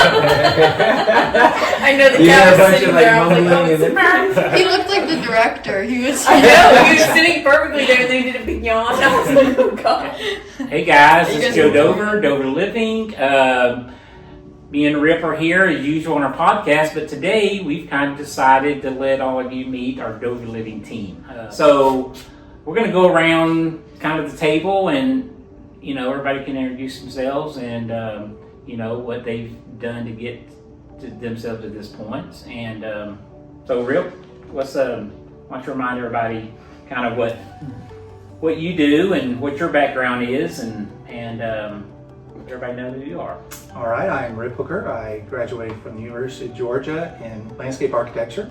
I know the guy was sitting there. I was like, oh, surprise. He looked like the director. He was. I know, he was sitting perfectly there and then he did a big yawn. I was like, oh god. Hey guys, it's Joe Dover, Dover Living. Me and Rip are here as usual on our podcast, but today we've kind of decided to let all of you meet our Dover Living team. So we're going to go around kind of the table and, everybody can introduce themselves and, what they've done to get to themselves at this point. And so Rip, why don't you remind everybody kind of what you do and what your background is and everybody know who you are. All right, I'm Rip Hooker. I graduated from the University of Georgia in landscape architecture.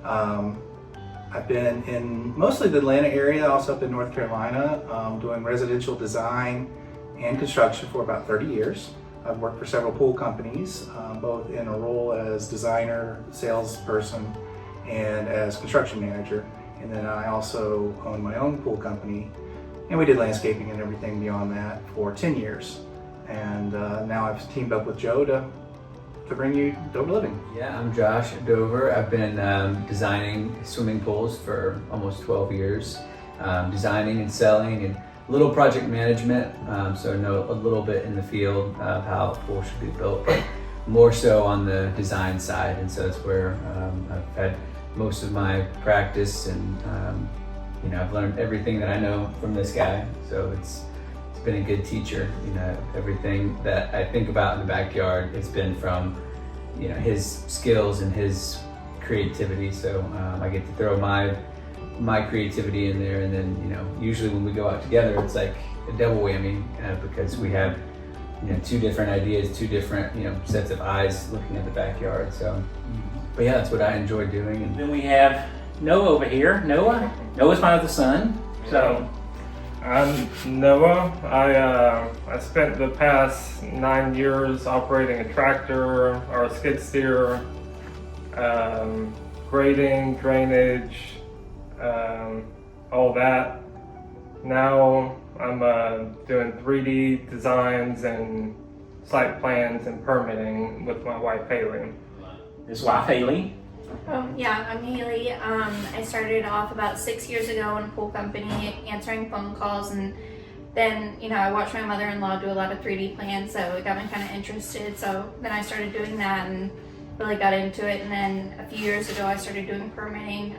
I've been in mostly the Atlanta area, also up in North Carolina, doing residential design and construction for about 30 years. I've worked for several pool companies, both in a role as designer, salesperson, and as construction manager. And then I also own my own pool company, and we did landscaping and everything beyond that for 10 years. And now I've teamed up with Joe to bring you Dover Living. Yeah, I'm Josh at Dover. I've been designing swimming pools for almost 12 years, designing and selling and a little project management, so I know a little bit in the field of how a pool should be built, but more so on the design side. And so that's where I've had most of my practice and I've learned everything that I know from this guy. So it's been a good teacher. Everything that I think about in the backyard has been from his skills and his creativity. So I get to throw my creativity in there, and then usually when we go out together it's like a double whammy because we have two different ideas, two different sets of eyes looking at the backyard. So but yeah, that's what I enjoy doing. And then we have Noah over here. Noah's my other son. So I'm Noah. I spent the past 9 years operating a tractor or a skid steer, grading, drainage, all that. Now I'm doing 3D designs and site plans and permitting with my wife Haley. His wife Haley. Oh, yeah, I'm Haley. I started off about 6 years ago in a pool company, answering phone calls, and then, I watched my mother-in-law do a lot of 3D plans, so it got me kind of interested. So then I started doing that and really got into it. And then a few years ago, I started doing permitting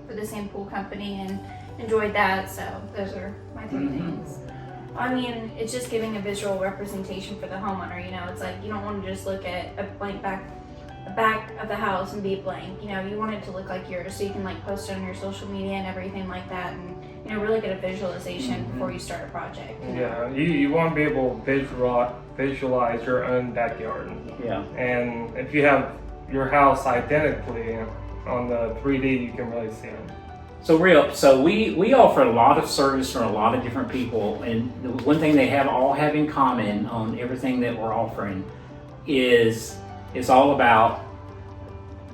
for the same pool company and enjoyed that. So those are my three things. I mean, it's just giving a visual representation for the homeowner. It's like you don't want to just look at a blank back of the house and be blank. You want it to look like yours, so you can post it on your social media and everything like that, and really get a visualization before you start a project. Yeah, you want to be able to visualize your own backyard. Yeah. And if you have your house identically on the 3D, you can really see it. So we offer a lot of service from a lot of different people, and the one thing they all have in common on everything that we're offering is it's all about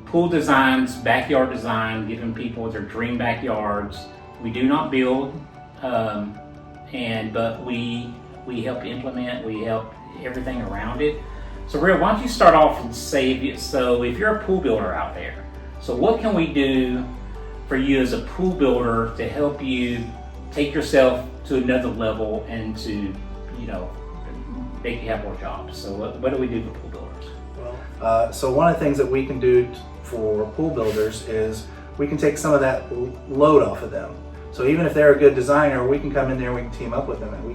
pool designs, backyard design, giving people their dream backyards. We do not build, but we help implement, we help everything around it. So Real, why don't you start off and say, if you're a pool builder out there, so what can we do for you as a pool builder to help you take yourself to another level and to, make you have more jobs? So what do we do for pool builders? So one of the things that we can do for pool builders is we can take some of that load off of them. So even if they're a good designer, we can come in there, we can team up with them, and we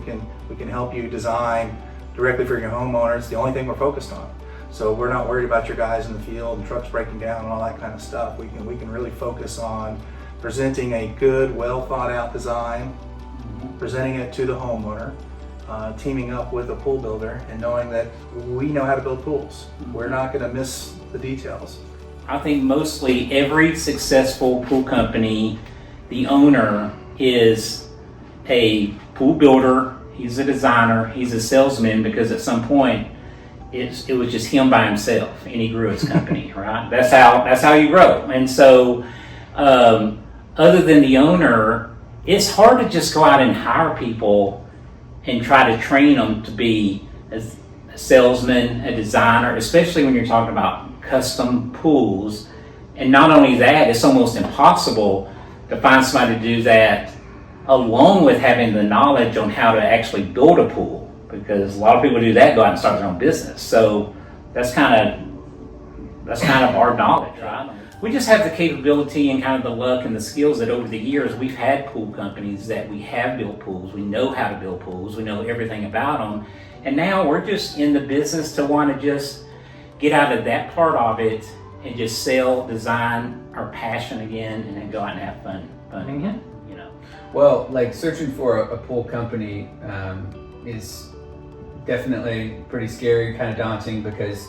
can help you design directly for your homeowner. It's the only thing we're focused on. So we're not worried about your guys in the field and trucks breaking down and all that kind of stuff. We can really focus on presenting a good, well thought out design, presenting it to the homeowner, teaming up with a pool builder, and knowing that we know how to build pools. We're not going to miss the details. I think mostly every successful pool company, the owner is a pool builder, he's a designer, he's a salesman, because at some point it was just him by himself and he grew his company, right? That's how you grow. And so other than the owner, it's hard to just go out and hire people and try to train them to be as salesman, a designer, especially when you're talking about custom pools. And not only that, it's almost impossible to find somebody to do that along with having the knowledge on how to actually build a pool, because a lot of people do that, go out and start their own business. So that's kind of our knowledge, right? We just have the capability and kind of the luck and the skills that over the years we've had pool companies that we have built pools. We know how to build pools. We know everything about them. And now we're just in the business to want to just get out of that part of it and just sell, design, our passion again, and then go out and have fun again, you know. Well, like searching for a pool company is definitely pretty scary, kind of daunting, because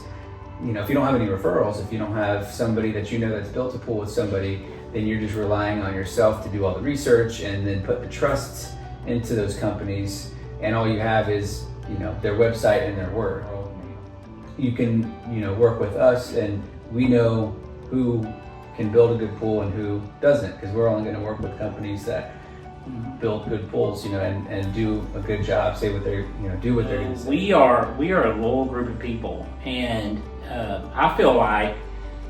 you know, if you don't have any referrals, if you don't have somebody that you know that's built a pool with somebody, then you're just relying on yourself to do all the research and then put the trust into those companies, and all you have is, you know, their website and their word. You can, you know, work with us and we know who can build a good pool and who doesn't, because we're only going to work with companies that build good pools, you know, and do a good job, say what they're, you know, do what they're going to say. We are a loyal group of people, and I feel like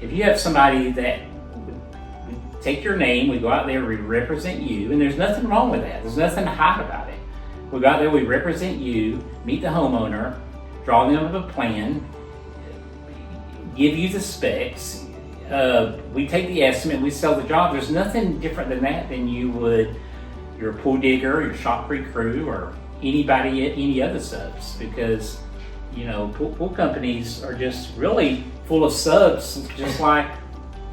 if you have somebody that we take your name, we go out there, we represent you, and there's nothing wrong with that. There's nothing to hide about it. We go out there, we represent you, meet the homeowner, draw them up a plan, give you the specs. We take the estimate, we sell the job. There's nothing different than that than you would your pool digger, your shotcrete crew, or anybody at any other subs, because you know pool companies are just really full of subs, just like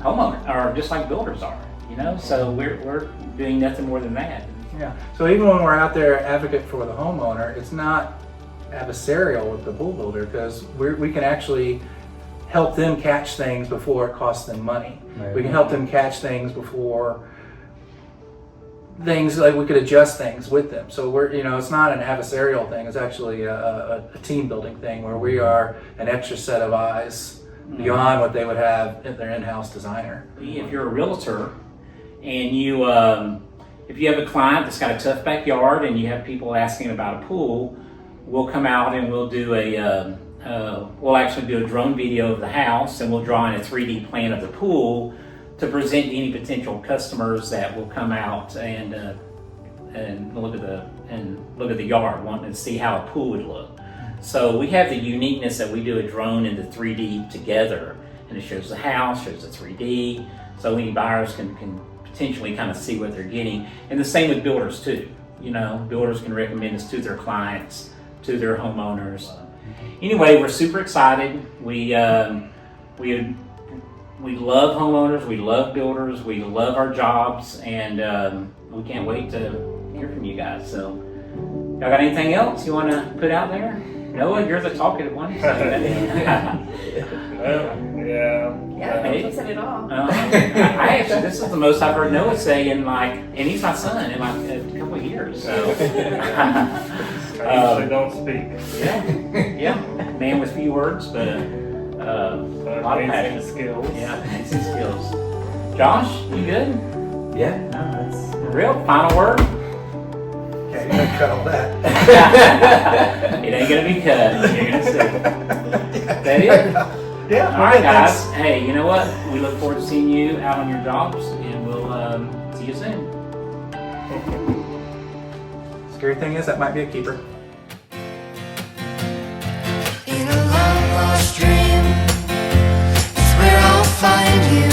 homeowners or just like builders are. You know, so we're doing nothing more than that. Yeah. So even when we're out there advocate for the homeowner, it's not adversarial with the pool builder, because we can actually help them catch things before it costs them money. Right. We can help them catch things before things, like we could adjust things with them. So we're, you know, it's not an adversarial thing. It's actually a team building thing where we are an extra set of eyes beyond what they would have if they're in-house designer. If you're a realtor and you, if you have a client that's got a tough backyard and you have people asking about a pool, we'll come out and we'll do we'll actually do a drone video of the house, and we'll draw in a 3D plan of the pool to present to any potential customers that will come out and look at the yard, wanting to see how a pool would look. So we have the uniqueness that we do a drone and the 3D together, and it shows the house, shows the 3D, so any buyers can potentially kind of see what they're getting. And the same with builders too. You know, builders can recommend us to their clients, to their homeowners. Anyway, we're super excited. We love homeowners, we love builders, we love our jobs, and we can't wait to hear from you guys. So, y'all got anything else you want to put out there? Noah, you're the talkative one. So Yeah, he said it all. I actually, this is the most I've heard Noah say in and he's my son in like a couple of years. So. I usually don't speak. Yeah, man with few words, but a lot of passion. Amazing skills. Yeah, amazing skills. Josh, you good? Yeah, no, that's Real final word? Okay, you're gonna cut all that. It ain't gonna be cut. You're gonna see. That it? Yeah. All right, guys. Hey, you know what? We look forward to seeing you out on your jobs, and we'll see you soon. Scary thing is that might be a keeper. In a long lost dream is where I'll find you,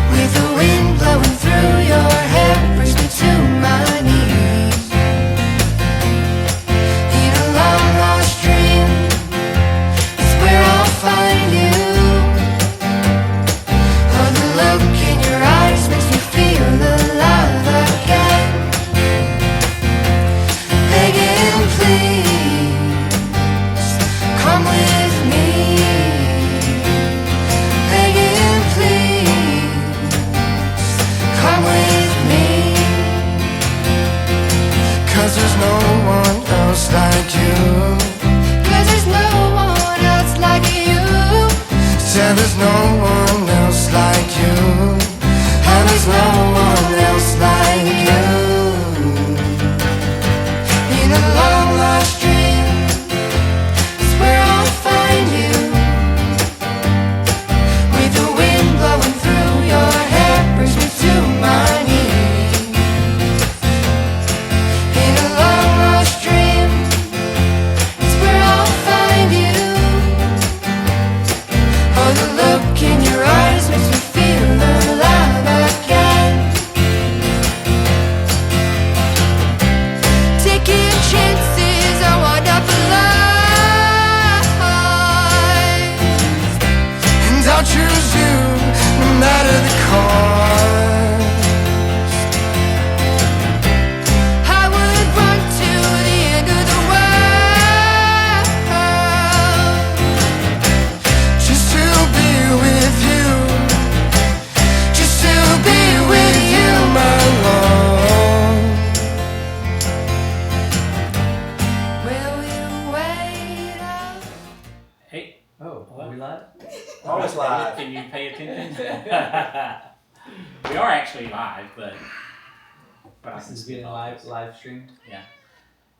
with the wind blowing through your hair, brings me to my knees. In a long lost dream is where I'll find you. Oh, the look in your eyes makes me feel alive again. Begging, please, come with me. Begging, please, come with me. 'Cause there's no one else like you. 'Cause there's no one else like you. Said there's no one else like you. And there's no one else like you. In a long lost dream Oh, are we live? Always live. Can you pay attention? We are actually live, but I This can is skip being all live this. streamed.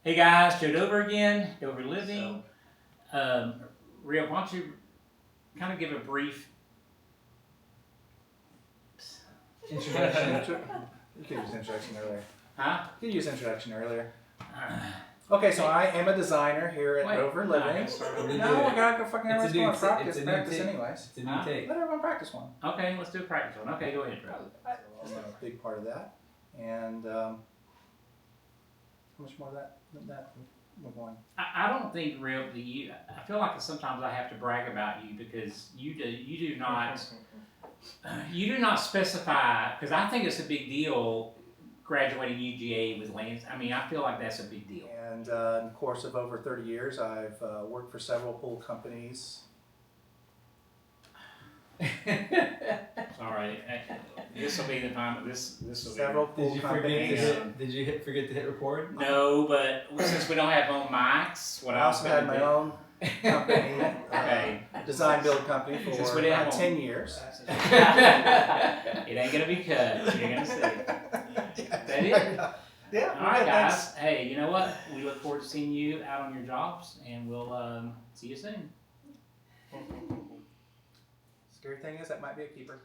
Hey guys, Joe Dover again, Dover Living. Rhea, why don't you kind of give a brief Introduction. You could use introduction earlier. huh? You could use introduction earlier. Okay, so I am a designer here at Wait, Dover no, Living. let's start over. No, we gotta go fucking It's a everyone's new going to ta- practice. it's a new Practice take. anyways. It's a new Huh? take. Let everyone practice one. Okay, let's do a practice one. Okay, go ahead, Drew. That's a big part of that. And how much more of that? We're going. I don't think really you. I feel like sometimes I have to brag about you because you do not specify, because I think it's a big deal graduating UGA with lands. I mean, I feel like that's a big deal. And in the course of over 30 years, I've worked for several pool companies. All right, this will be the time. This will Several be. pool companies. Did you forget to hit record? No, but since we don't have home mics, what I else also had my own company, Okay. design build company for Since we didn't about have 10 years. It ain't gonna be cut. You're gonna see. That it? Yeah. All right, guys. Hey, you know what? We look forward to seeing you out on your jobs, and we'll see you soon. Scary thing is that might be a keeper.